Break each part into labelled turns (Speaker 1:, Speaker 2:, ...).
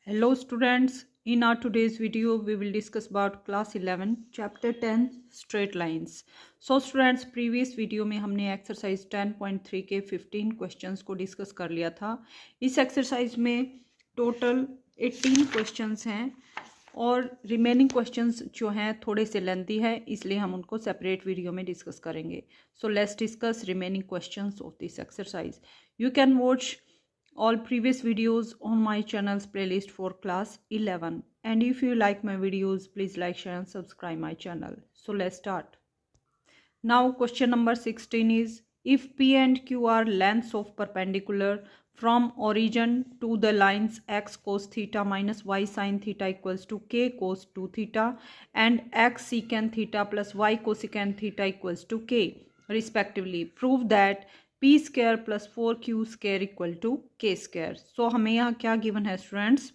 Speaker 1: Hello students, in our today's video we will discuss about class 11 chapter 10 straight lines. So students, previous video में हमने exercise 10.3 के 15 questions को discuss कर लिया था. इस exercise में total 18 questions हैं और remaining questions जो हैं थोड़े से lengthy है, इसलिए हम उनको separate video में discuss करेंगे. So let's discuss remaining questions of this exercise. You can watch all previous videos on my channel's playlist for class 11, and if you like my videos, please like, share and subscribe my channel. So let's start. Now question number 16 is, if P and Q are lengths of perpendicular from origin to the lines x cos theta minus y sin theta equals to k cos 2 theta and x secant theta plus y cosecant theta equals to k respectively, prove that P square plus 4q square equal to K square. So हमें यहाँ क्या given है students?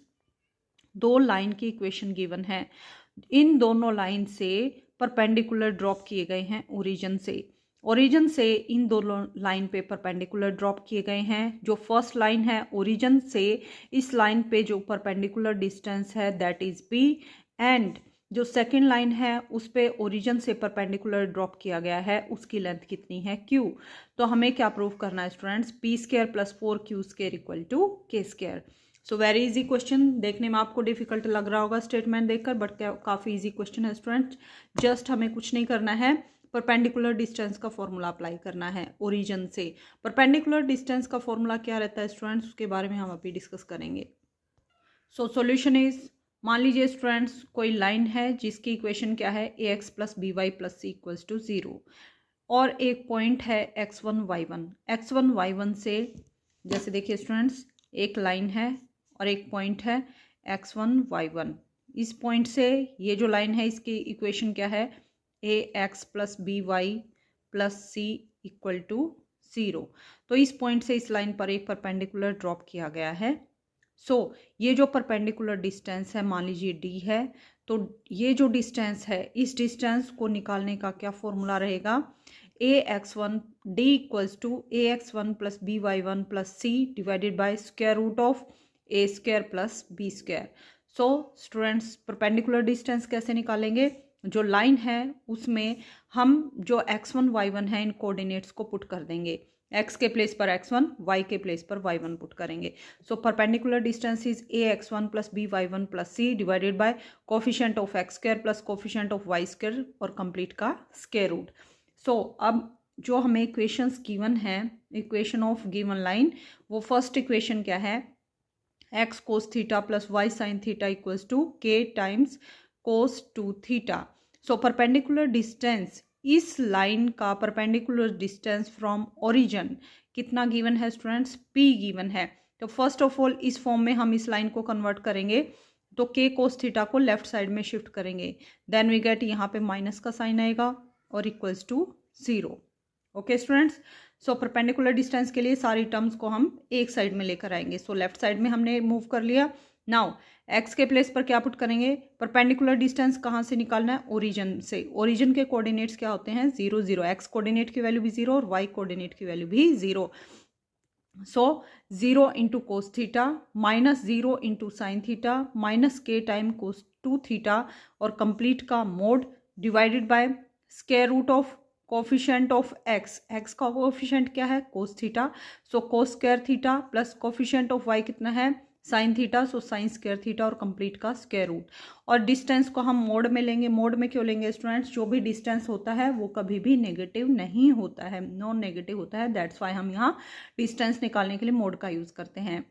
Speaker 1: दो line की equation given है. इन दोनों line से perpendicular drop किए गए हैं ओरिजिन से इन दोनों लाइन पे परपेंडिकुलर ड्रॉप किए गए हैं. जो फर्स्ट लाइन है ओरिजिन से इस लाइन पे जो परपेंडिकुलर डिस्टेंस है दैट इज पी, एंड जो सेकेंड लाइन है उस पे ओरिजिन से परपेंडिकुलर ड्रॉप किया गया है उसकी लेंथ कितनी है क्यू. तो हमें क्या प्रूव करना है students? P square plus 4q square equal to K square. So very easy question. देखने में आपको डिफिकल्ट लग रहा होगा स्टेटमेंट देखकर, बट काफ़ी इजी क्वेश्चन है स्टूडेंट्स. जस्ट हमें कुछ नहीं करना है, परपेंडिकुलर डिस्टेंस का फॉर्मूला अप्लाई करना है ओरिजिन से. परपेंडिकुलर डिस्टेंस का फॉर्मूला क्या रहता है स्टूडेंट्स, उसके बारे में हम अभी डिस्कस करेंगे. सो सॉल्यूशन इज, मान लीजिए स्टूडेंट्स कोई लाइन है जिसकी इक्वेशन क्या है, a x plus B y plus c equals to 0, और एक पॉइंट है x1 y1 से, जैसे देखिए स्टूडेंट्स एक लाइन है और एक पॉइंट है x1 y1. इस पॉइंट से ये जो लाइन है इसकी इक्वेशन क्या है, a x plus B y plus c equal to 0. तो इस पॉइंट से इस लाइन पर एक परपेंडिकुलर ड्रॉप किया गया है. सो ये जो परपेंडिकुलर डिस्टेंस है मान लीजिए d है, तो ये जो डिस्टेंस है इस डिस्टेंस को निकालने का क्या फॉर्मूला रहेगा, a x one d equals to a x one plus B Y one plus C divided by square root of A square plus B square. So students perpendicular distance कैसे निकालेंगे? जो line है उसमें हम जो x1 y1 है इन coordinates को put कर देंगे. x के प्लेस पर x1, y के प्लेस पर y1 पुट करेंगे. So perpendicular distance is A x one plus B Y one plus C divided by coefficient of x square plus coefficient of Y square और complete का square root. So अब जो हमें equations given है, equation of given line, वो first equation क्या है, X cos theta plus Y sine theta equals to K times cos 2 theta. So perpendicular distance, इस लाइन का परपेंडिकुलर डिस्टेंस फ्रॉम ओरिजिन कितना गिवन है स्टूडेंट्स? p गिवन है. तो first of all इस फॉर्म में हम इस लाइन को कन्वर्ट करेंगे, तो k कोस थीटा को लेफ्ट साइड में शिफ्ट करेंगे, देन वी गेट यहाँ पे माइनस का साइन आएगा और equals to 0. Okay students, so perpendicular distance के लिए सारी टर्म्स को हम एक साइड में लेकर आएंगे. सो लेफ्ट साइड में हमने मूव कर लिया. नाउ x के प्लेस पर क्या पुट करेंगे? परपेंडिकुलर डिस्टेंस कहाँ से निकालना है? ओरिजिन से. ओरिजिन के कोऑर्डिनेट्स क्या होते हैं? 0 0. x कोऑर्डिनेट की वैल्यू भी 0 और y कोऑर्डिनेट की वैल्यू भी 0. So 0 into cos theta minus 0 into sine theta minus K time cos 2 theta और कंप्लीट का mod divided by square root of coefficient of x. x का कोफिशिएंट क्या है? Cos theta. So cos square theta plus coefficient of y कितना है? Sine theta. So sine square theta और complete का square root. और distance को हम मोड में लेंगे. मोड में क्यों लेंगे स्टूडेंट्स? जो भी डिस्टेंस होता है वो कभी भी नेगेटिव नहीं होता है, नॉन नेगेटिव होता है. दैट्स वाई हम यहाँ डिस्टेंस निकालने के लिए मोड का यूज करते हैं.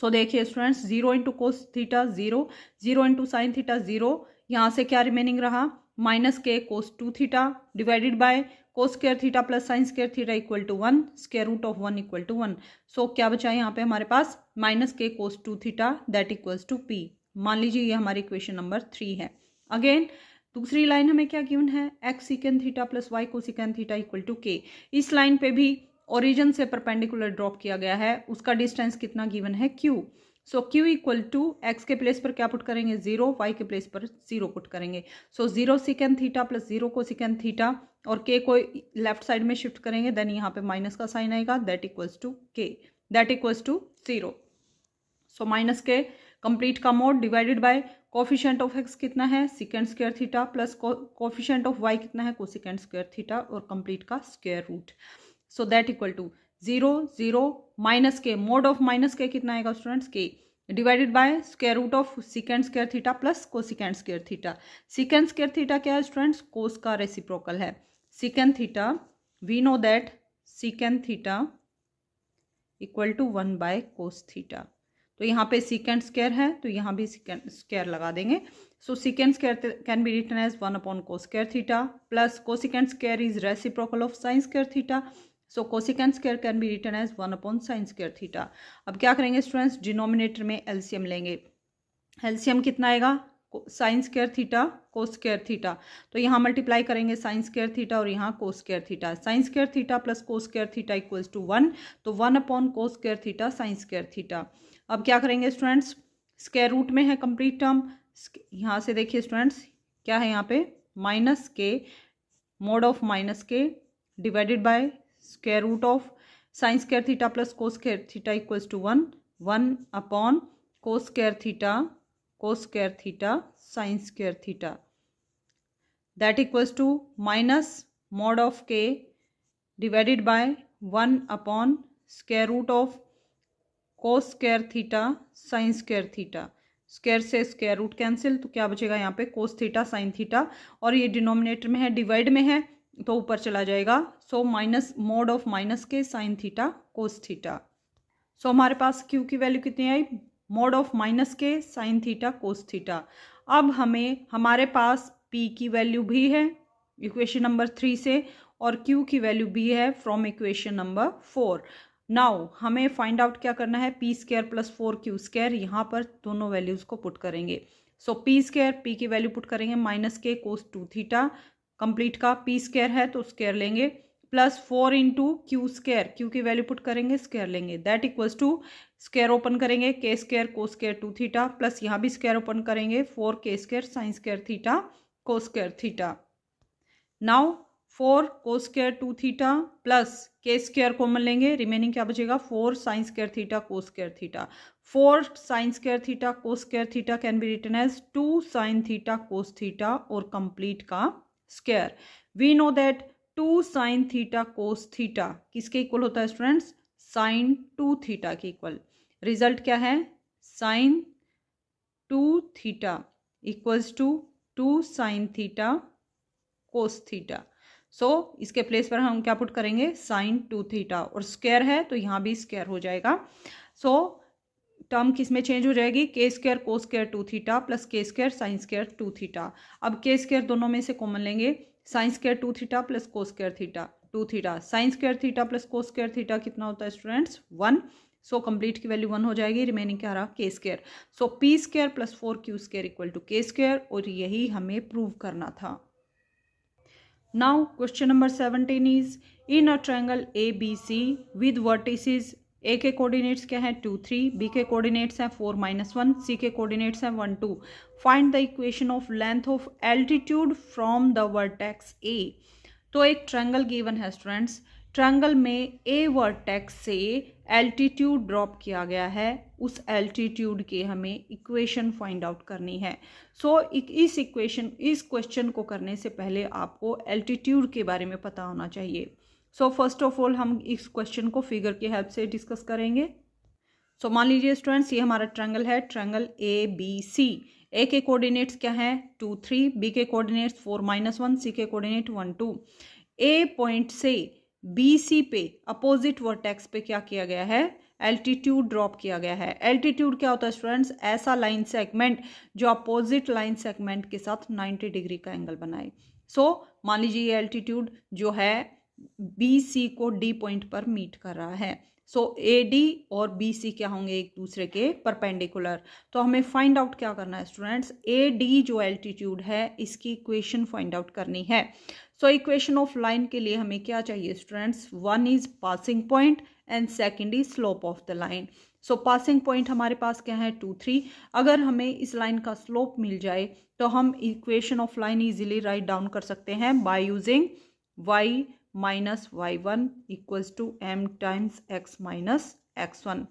Speaker 1: सो देखिए students, 0 into cos theta 0, 0 into sine theta 0, यहाँ से क्या रिमेनिंग रहा? Minus K cos 2 theta divided by cos square theta plus sine square theta equal to 1, square root of 1 equal to 1. So क्या बचा है यहाँ पे हमारे पास? Minus K cos 2 theta that equals to p. मान लीजिए ये हमारी इक्वेशन नंबर 3 है. अगेन दूसरी लाइन हमें क्या गिवन है? x secant theta plus y cosecant theta equal to k. इस लाइन पे भी ओरिजिन से परपेंडिकुलर ड्रॉप किया गया है, उसका डिस्टेंस कितना गिवन है? q. So q equal to X के प्लेस पर क्या पुट करेंगे? 0, y के प्लेस पर 0 पुट करेंगे. सो 0 सिकेंड थीटा प्लस 0 को सिकेंड थीटा और k को लेफ्ट साइड में शिफ्ट करेंगे, देन यहाँ पे माइनस का साइन आएगा, that equals to k, that equals to 0. So minus K complete का mod divided by coefficient of X कितना है secant square theta plus coefficient of Y कितना है कोसेकेंड स्क्वायर थीटा और कंप्लीट का square root. So that equal to 0 0 minus K mod of minus के कितना आएगा students K divided by square root of secant square theta plus cosecant square theta. Secant square theta क्या है students cos का reciprocal है। Secant theta we know that secant theta equal to 1 by cos theta. तो यहाँ पे second square है तो यहाँ भी सेकेंड स्क्वायर लगा देंगे। So second square can be written as 1 upon cos square theta plus cosecant square is reciprocal of sine square theta. So cosecant square can be written as 1 upon sine square theta. अब क्या करेंगे students denominator में LCM लेंगे। LCM कितना आएगा sine square theta cos square theta. तो यहाँ multiply करेंगे साइन स्क्वायर थीटा और यहाँ cos square theta. Sine square theta plus cos square theta equals to 1 तो 1 upon cos square theta sine square theta. अब क्या करेंगे स्टूडेंट्स स्क्वायर रूट में है कंप्लीट टर्म। यहाँ से देखिए स्टूडेंट्स क्या है यहाँ पे minus K mod of minus K divided by square root of sine square theta plus cos square theta equals to 1 1 upon cos square theta sine square theta that equals to minus mod of K divided by 1 upon square root of cos square theta sine square theta. Square से square root cancel तो क्या बचेगा यहाँ पे cos theta sine theta और ये denominator में है डिवाइड में है तो ऊपर चला जाएगा। So minus mode of minus के साइन थीटा कोस थीटा। सो हमारे पास क्यू की वैल्यू कितनी आई मोड ऑफ माइनस के साइन थीटा कोस थीटा। अब हमें हमारे पास पी की वैल्यू भी है इक्वेशन नंबर 3 से और क्यू की वैल्यू भी है फ्रॉम इक्वेशन नंबर 4। नाउ हमें फाइंड आउट क्या करना है पी स्क्वायर प्लस 4 स्क्वायर यहाँ पर दोनों वैल्यूज को पुट करेंगे। सो पी स्क्वायर पी की वैल्यू पुट करेंगे minus K cos 2 theta complete का पी स्क्वायर है तो स्क्वायर लेंगे plus 4 into Q square Q की वैल्यू पुट करेंगे स्क्वायर लेंगे that equals to square open करेंगे K square cos square 2 theta plus यहाँ भी स्क्वायर ओपन करेंगे 4 K square sine square theta cos square theta. Now 4 को square 2 theta plus K square common लेंगे remaining क्या बचेगा 4 sine square theta cos square theta. 4 sine square theta cos square theta can be written as 2 sine theta cos theta और complete का square. We know that 2 sine theta cos theta किसके equal होता है students sine 2 theta के equal. Result क्या है sine 2 theta equals to 2 sine theta cos theta. So इसके place पर हम क्या पुट करेंगे साइन 2 थीटा और स्क्वायर है तो यहाँ भी स्क्वायर हो जाएगा। सो टर्म किस में चेंज हो जाएगी K square cos square 2 theta plus K square sine square 2 theta. अब के स्क्वायर दोनों में से कॉमन लेंगे sine square 2 theta plus cos square theta 2 theta sine square theta plus cos square theta कितना होता है स्टूडेंट्स 1। सो कंप्लीट की value 1 हो जाएगी रिमेनिंग क्या रहा K square. So P square plus 4 square equal to K square और यही हमें प्रूव करना था। Now question number 17 is in a triangle ABC with vertices A के कोऑर्डिनेट्स क्या है 2 3 बी के कोऑर्डिनेट्स हैं 4 -1 सी के कोऑर्डिनेट्स हैं 1 2। Find the equation of length of altitude from the vertex ए। तो एक ट्रायंगल गिवन है स्टूडेंट्स ट्रायंगल में ए वर्टेक्स से एल्टीट्यूड ड्रॉप किया गया है उस एल्टीट्यूड के हमें इक्वेशन फाइंड आउट करनी है। सो इस क्वेश्चन को करने से पहले आपको एल्टीट्यूड के बारे में पता होना चाहिए। सो फर्स्ट ऑफ ऑल हम इस क्वेश्चन को फिगर की हेल्प से डिस्कस करेंगे। सो मान लीजिए स्टूडेंट्स ये हमारा ट्रायंगल है ट्रायंगल ABC। ए के कोऑर्डिनेट्स क्या है 2 3 बी के कोऑर्डिनेट्स 4 -1 सी के कोऑर्डिनेट 1 2। ए पॉइंट से BC पे अपोजिट वर्टेक्स पे क्या किया गया है एल्टीट्यूड ड्रॉप किया गया है। एल्टीट्यूड क्या होता है स्टूडेंट्स ऐसा लाइन सेगमेंट जो अपोजिट लाइन सेगमेंट के साथ 90 डिग्री का एंगल बनाए। सो मान लीजिए ये एल्टीट्यूड जो है BC को D पॉइंट पर मीट कर रहा है। सो AD और BC क्या होंगे एक दूसरे के परपेंडिकुलर। तो हमें फाइंड आउट क्या करना है स्टूडेंट्स AD जो एल्टीट्यूड है इसकी इक्वेशन फाइंड आउट करनी है। सो इक्वेशन ऑफ लाइन के लिए हमें क्या चाहिए students 1 is passing point and second is slope of the line. So passing point हमारे पास क्या है 2 3। अगर हमें इस लाइन का स्लोप मिल जाए तो हम equation of line easily write down कर सकते हैं by using y minus y1 equals to m times x minus x1।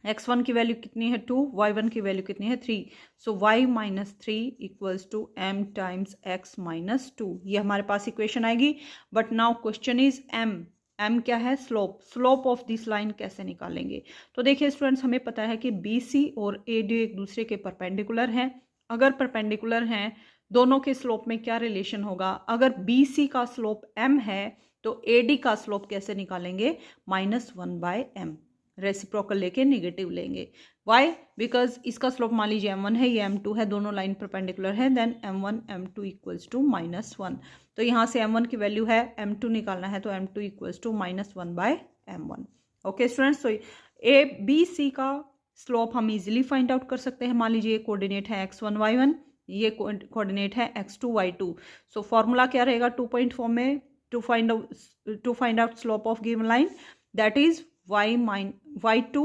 Speaker 1: x1 की वैल्यू कितनी है 2, y1 की वैल्यू कितनी है 3। So y minus 3 equals to m times x minus 2। ये हमारे पास इक्वेशन आएगी। But now question is m क्या है, स्लोप ऑफ दिस लाइन कैसे निकालेंगे। तो देखिए स्टूडेंट्स, हमें पता है कि BC और AD एक दूसरे के परपेंडिकुलर हैं। अगर परपेंडिकुलर हैं, दोनों के स्लोप में क्या रिलेशन होगा। अगर BC का स्लोप m है तो AD का स्लोप कैसे निकालेंगे, -1/m। रेसिप्रोकल लेके निगेटिव लेंगे। वाई, बिकॉज इसका स्लोप मान लीजिए m1 है, ये m2 है, दोनों लाइन परपेंडिकुलर है, then m1 m2 equals to -1। तो यहाँ से m1 की वैल्यू है, m2 निकालना है, तो m2 equals to -1/m1। Okay students, तो ए बी सी का स्लोप हम इजीली फाइंड आउट कर सकते हैं। मान लीजिए कोऑर्डिनेट है x1 y1, ये कोऑर्डिनेट है x2 y2। सो फॉर्मूला क्या रहेगा 2 पॉइंट फॉर्म में to find out slope of given line, that is y2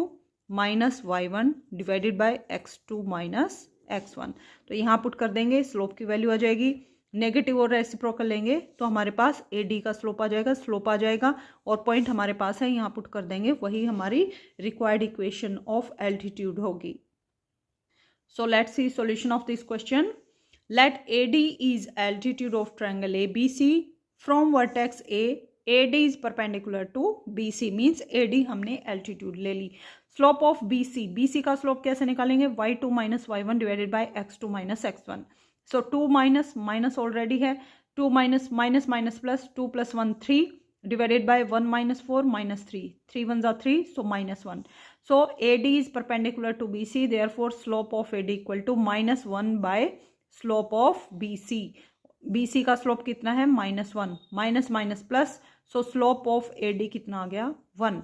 Speaker 1: minus y1 divided by x2 minus x1। तो यहाँ पुट कर देंगे, स्लोप की वैल्यू आ जाएगी, नेगेटिव और रेसिप्रोकल लेंगे तो हमारे पास AD का स्लोप आ जाएगा और पॉइंट हमारे पास है, यहाँ पुट कर देंगे, वही हमारी रिक्वायर्ड इक्वेशन ऑफ एल्टीट्यूड होगी। So let's see solution of this question. Let AD is altitude of triangle ABC from vertex A, AD is perpendicular to BC, means AD हमने एल्टीट्यूड ले ली। स्लोप ऑफ BC का slope कैसे निकालेंगे, y2 minus y1 divided by x2 minus x1। So 2 minus already है, 2 minus plus 2 + 1 3 divided by 1 - 4 -3, 3 1 = 3, so -1। So AD is perpendicular to BC, therefore slope of AD equal to -1 by slope of BC का slope कितना है -1, minus plus, so slope of AD कितना आ गया 1।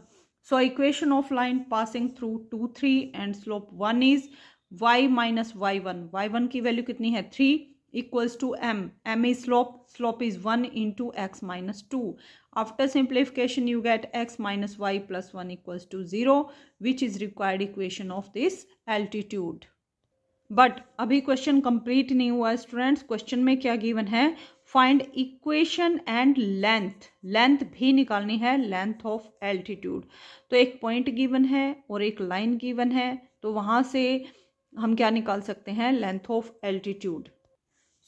Speaker 1: So equation of line passing through 2 3 and slope 1 is y minus y1 की value कितनी है 3 equals to m is slope is 1 into x minus 2। After simplification you get x minus y plus 1 equals to 0, which is required equation of this altitude. But अभी question complete नहीं हुआ है students. Question में क्या given है, find equation and length भी निकालनी है, लेंथ ऑफ एल्टीट्यूड। तो एक पॉइंट गिवन है और एक लाइन गिवन है, तो वहां से हम क्या निकाल सकते हैं, लेंथ ऑफ एल्टीट्यूड।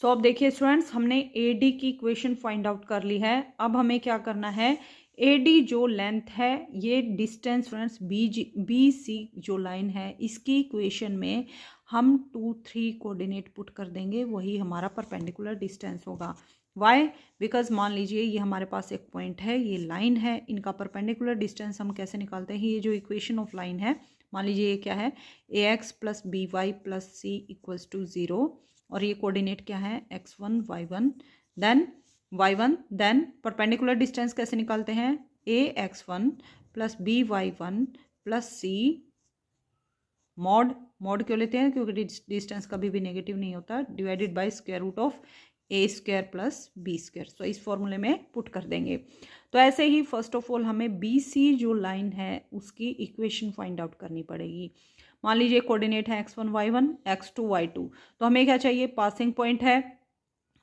Speaker 1: सो अब देखिए स्टूडेंट्स, हमने AD की इक्वेशन फाइंड आउट कर ली है। अब हमें क्या करना है, AD जो लेंथ है, ये डिस्टेंस स्टूडेंट्स BC जो लाइन है, इसकी इक्वेशन में हम 2 3 कोऑर्डिनेट पुट कर देंगे, वही हमारा परपेंडिकुलर डिस्टेंस होगा। वाई, बिकॉज मान लीजिए ये हमारे पास एक पॉइंट है, ये लाइन है, इनका परपेंडिकुलर डिस्टेंस हम कैसे निकालते हैं, ये जो इक्वेशन ऑफ लाइन है, मान लीजिए ये क्या है, AX plus BY plus C equals to 0, और ये कोऑर्डिनेट क्या है x1 y1 then y1, then perpendicular distance कैसे निकालते हैं, AX1 plus BY1 plus C mod क्यों लेते हैं, क्योंकि डिस्टेंस कभी भी नेगेटिव नहीं होता, divided by square root of A² plus B²। So इस फॉर्मूले में पुट कर देंगे। तो ऐसे ही फर्स्ट ऑफ ऑल हमें BC जो लाइन है उसकी इक्वेशन फाइंड आउट करनी पड़ेगी। मान लीजिए कोऑर्डिनेट है x1 y1 x2 y2, तो हमें क्या चाहिए, पासिंग पॉइंट है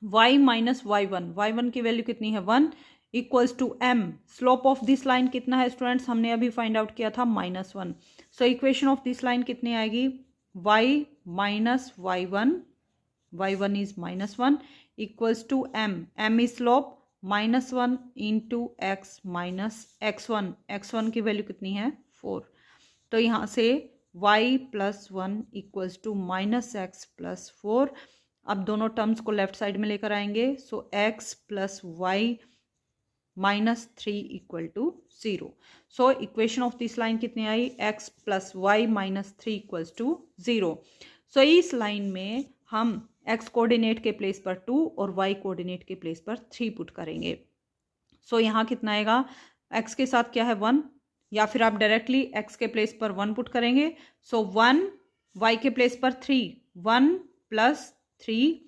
Speaker 1: y माइनस y1 की वैल्यू कितनी है 1 equals to m। Slope of this line कितना है स्टूडेंट्स, हमने अभी फाइंड आउट किया था -1। So equation of this line कितनी आएगी, y minus y1 is -1 equals to m is slope -1 into x minus x1 की वैल्यू कितनी है 4। तो यहाँ से y plus 1 equals to -x plus 4। अब दोनों टर्म्स को लेफ्ट साइड में लेकर आएंगे, so x plus y -3 equal to 0। So equation of this line कितनी आई, x plus y -3 equals to 0। So इस लाइन में हम x कोऑर्डिनेट के प्लेस पर 2 और y कोऑर्डिनेट के प्लेस पर 3 पुट करेंगे। सो यहाँ कितना आएगा, x के साथ क्या है 1, या फिर आप डायरेक्टली x के प्लेस पर 1 पुट करेंगे। सो 1, y के प्लेस पर 3, 1 प्लस 3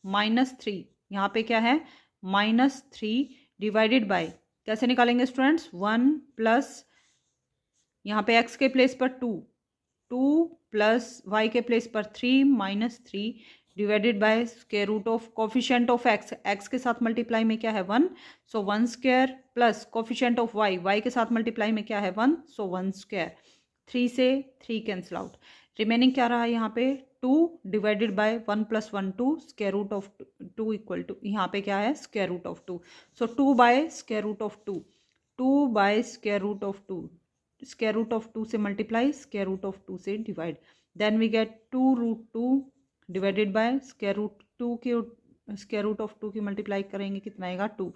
Speaker 1: -3, यहाँ पे क्या है -3 डिवाइडेड बाय, कैसे निकालेंगे स्टूडेंट्स, 1 प्लस यहाँ पे x के प्लेस पर 2 प्लस y के प्लेस पर 3 -3 divided by square root of coefficient of x, x के साथ मल्टीप्लाई में क्या है 1, so 1 square plus coefficient of y, y के साथ मल्टीप्लाई में क्या है 1, सो 1 स्क्वायर। 3 से 3 कैंसिल आउट, रिमेनिंग क्या रहा यहाँ पे 2 divided by 1 plus 1 2, square root of 2 equal to यहाँ पे क्या है square root of 2, so 2 by square root of 2, 2 by square root of 2, square root of 2 से मल्टीप्लाई, स्क्वायर रूट ऑफ 2 से divide, then we get 2 root 2 divided by square root 2 की square root of 2 की multiply करेंगे कितना आएगा 2,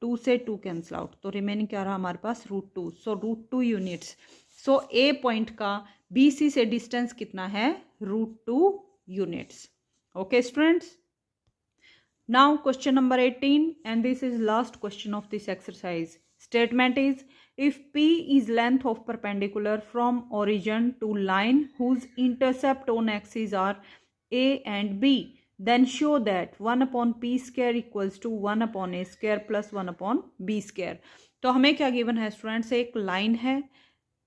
Speaker 1: 2 से 2 cancel out, तो remaining क्या रहा हमारे पास root 2, so root 2 units. So A point का बी सी से डिस्टेंस कितना है root 2 units. Okay students, now question number 18 and this is last question of this exercise. Statement is, if P is length of perpendicular from origin to line whose intercept on axes are A and B, then show that 1 upon P square equals to 1 upon A square plus 1 upon B square। तो हमें क्या given है students, एक line है,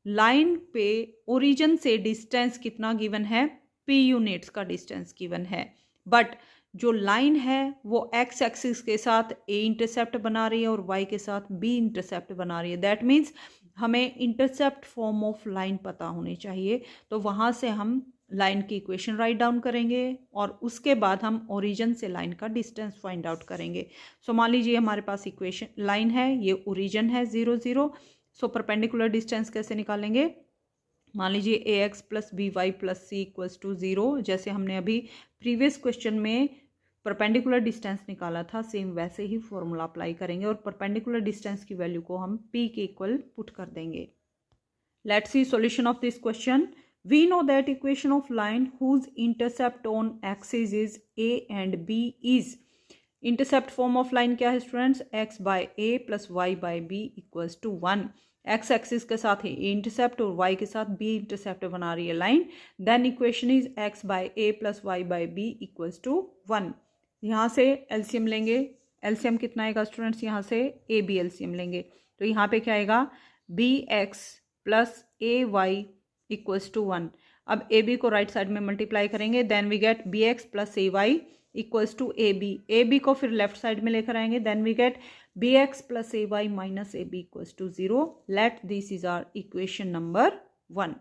Speaker 1: line पे origin से distance कितना given है P यूनिट्स का डिस्टेंस गिवन है, बट जो लाइन है वो एक्स एक्सिस के साथ ए इंटरसेप्ट बना रही है और वाई के साथ बी इंटरसेप्ट बना रही है। दैट मीन्स हमें इंटरसेप्ट फॉर्म ऑफ लाइन पता होनी चाहिए, तो वहाँ से हम लाइन की इक्वेशन राइट डाउन करेंगे और उसके बाद हम ओरिजिन से लाइन का डिस्टेंस फाइंड आउट करेंगे। सो मान लीजिए हमारे पास इक्वेशन लाइन है, ये ओरिजिन है 0 0, सो परपेंडिकुलर डिस्टेंस कैसे निकालेंगे, मान लीजिए a x plus B y plus c equals to 0, जैसे हमने अभी प्रीवियस क्वेश्चन में परपेंडिकुलर डिस्टेंस निकाला था, सेम वैसे ही फॉर्मूला अप्लाई करेंगे और परपेंडिकुलर डिस्टेंस की वैल्यू को हम p के इक्वल पुट कर देंगे। Let's see solution of this question. We know that equation of line whose intercept on axis is a and b is, intercept form of line क्या है students, x by a plus y by b equals to 1। X axis के साथ है ए intercept और y के साथ b intercept बना रही है line, then equation is x by a plus y by b equals to 1। यहाँ से एलसीएम लेंगे, एलसीएम कितना आएगा स्टूडेंट्स, यहाँ से ए बी एलसीएम लेंगे, तो यहाँ पे क्या आएगा B x plus A y equals to 1। अब ए बी को राइट साइड में मल्टीप्लाई करेंगे, then we get B x plus A y equals to A B को फिर लेफ्ट साइड में लेकर आएंगे, then we get B x plus A y minus A B equals to 0। Let this is our equation number 1।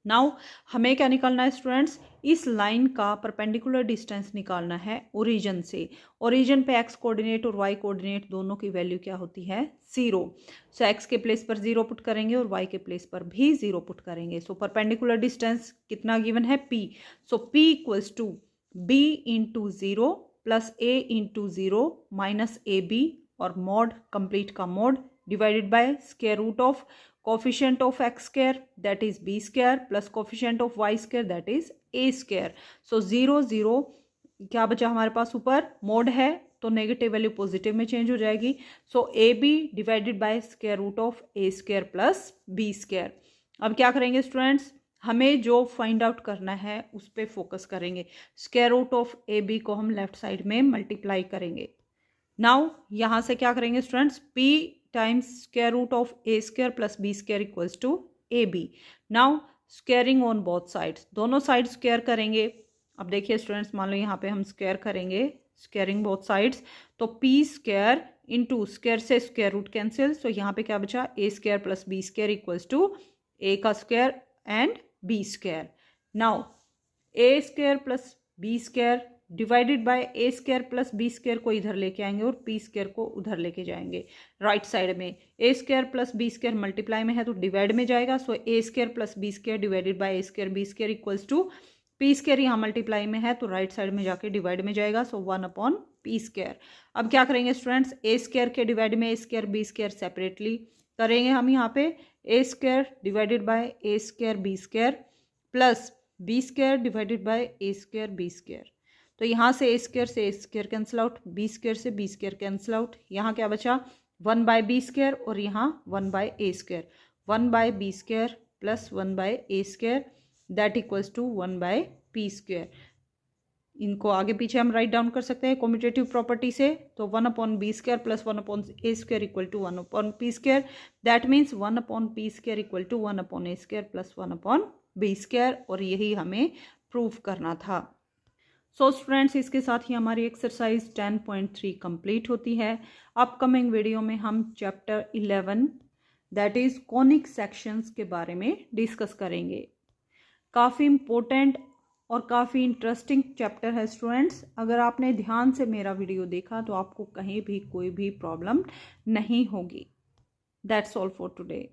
Speaker 1: Now हमें क्या निकालना है students, इस लाइन का परपेंडिकुलर डिस्टेंस निकालना है ओरिजिन से। ओरिजिन पे एक्स कोऑर्डिनेट और वाई कोऑर्डिनेट दोनों की वैल्यू क्या होती है 0, सो एक्स के प्लेस पर 0 पुट करेंगे और वाई के प्लेस पर भी 0 पुट करेंगे। सो परपेंडिकुलर डिस्टेंस कितना गिवन है p, so p equals to b into 0 plus a into 0 minus A b और मॉड कंप्लीट का mod divided by square root of coefficient of x square that is b square plus coefficient of Y square that is a square. So 0 0 क्या बचा हमारे पास, ऊपर mod है तो negative value positive में change हो जाएगी, so a b divided by square root of A square plus B square. अब क्या करेंगे स्टूडेंट्स, हमें जो फाइंड आउट करना है उस पर फोकस करेंगे, square root of A B को हम लेफ्ट साइड में मल्टीप्लाई करेंगे। नाउ यहाँ से क्या करेंगे students, p times square root of A square plus B square equals to A B. Now squaring on both sides, दोनों साइड स्क्वायर करेंगे। अब देखिए स्टूडेंट्स, मान लो यहाँ पे हम स्क्वायर करेंगे, स्क्वायरिंग बोथ साइड्स, तो p स्क्वायर इंटू स्क्वायर से स्क्वायर रूट कैंसिल, सो यहाँ पे क्या बचा a square plus B square equals to a का square and b square. Now a square plus B square divided by A square plus B square को इधर लेके आएंगे और पी स्क्वायर को उधर लेके जाएंगे राइट साइड में। A square plus B square multiply में है तो डिवाइड में जाएगा, so a square plus B square divided by A square b square equals to p square, यहाँ मल्टीप्लाई में है तो राइट साइड में जाके डिवाइड में जाएगा, सो 1 अपॉन पी स्क्वायर। अब क्या करेंगे स्टूडेंट्स, ए स्क्वायर के डिवाइड में a square b square separately करेंगे हम, यहाँ पे a square divided by A square b square plus B square divided by A square b square. तो यहाँ से a square cancel out, b square से बी स्क्वायर कैंसिल आउट, यहाँ क्या बचा 1 बाय बी स्क्वायर और यहाँ 1 by A square, 1 by B square plus 1 by A square that equals to 1 by P square. इनको आगे पीछे हम राइट डाउन कर सकते हैं कॉम्यूटेटिव प्रॉपर्टी से, तो 1 upon B square plus 1 upon A square equal to 1 upon P square, that means 1 upon P square equal to 1 upon A square plus 1 upon B square, और यही हमें प्रूव करना था। सो स्टूडेंट्स, इसके साथ ही हमारी एक्सरसाइज 10.3 कंप्लीट होती है। अपकमिंग वीडियो में हम chapter 11 that is conic sections के बारे में डिस्कस करेंगे। काफ़ी इम्पोर्टेंट और काफ़ी इंटरेस्टिंग चैप्टर है स्टूडेंट्स। अगर आपने ध्यान से मेरा वीडियो देखा तो आपको कहीं भी कोई भी प्रॉब्लम नहीं होगी। That's all for today.